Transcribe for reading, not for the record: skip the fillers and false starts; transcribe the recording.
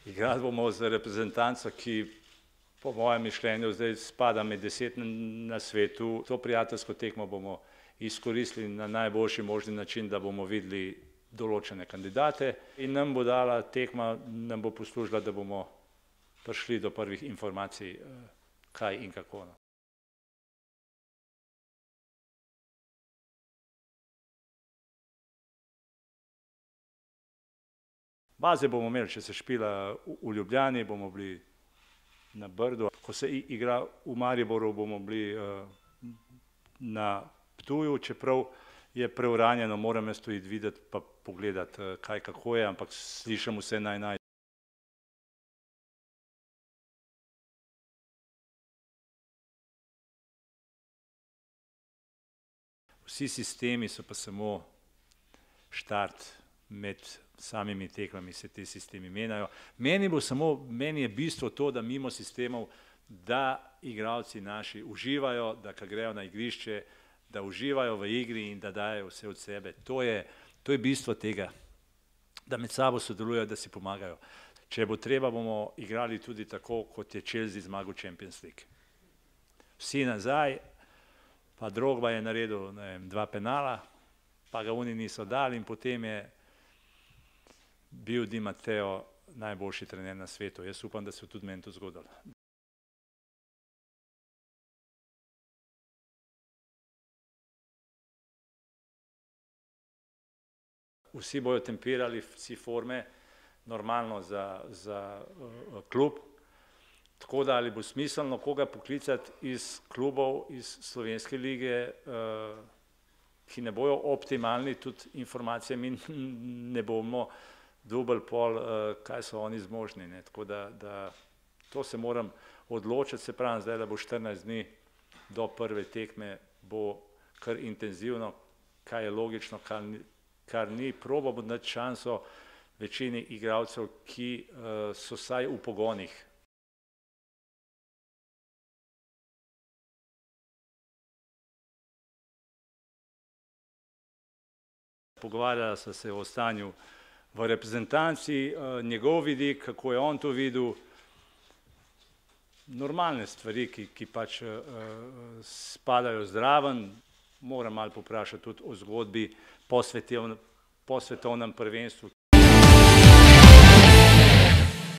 Igrali bomo z reprezentanco, ki po mojem mišljenju zdaj spada med 10 na svetu. To prijateljsko tekmo bomo izkoristili na najboljši možni način, da bomo videli določene kandidate in nam bo dala tekma, nam bo poslužila, da bomo prišli do prvih informacij, kaj in kako. Baze bomo imeli, če se špila v Ljubljani, bomo bili na Brdu. Ko se igra v Mariboru, bomo bili na Ptuju, čeprav je preuranjeno, moram jaz to iti videti pa pogledati, kaj kako je, ampak slišim vse naj. Vsi sistemi so pa samo štart med samimi tekmami, se ti sistemi menjajo. Meni je bistvo to, da mimo sistemov, da igralci naši uživajo, da ko grejo na igrišče, da uživajo v igri in da dajo vse od sebe. To je bistvo tega, da med sabo sodelujejo, da si pomagajo. Če bo treba, bomo igrali tudi tako, kot je Chelsea zmagal Champions League. Vsi nazaj, pa Drogba je naredil, ne vem, 2 penala, pa ga oni niso dali in potem je bil Di Matteo najboljši trener na svetu. Jaz upam, da se bo tudi meni to zgodilo. Vsi bojo tempirali, vsi forme, normalno za klub. Tako da ali bo smiselno koga poklicati iz klubov, iz slovenske lige, ki ne bojo optimalni, tudi informacije mi ne bomo dubl pol, kaj so oni zmožni. Tako da to se moram odločiti, se pravim zdaj, da bo 14 dni do prve tekme, bo kar intenzivno, kaj je logično, kar ni. Probamo dati šanso večini igralcev, ki so vsaj v pogonih. Pogovarjala sva se o stanju v reprezentanci, njegov vidik, kako je on to videl. Normalne stvari, ki pač spadajo zraven. Moram malo povprašati tudi o zgodbi po svetovnem prvenstvu,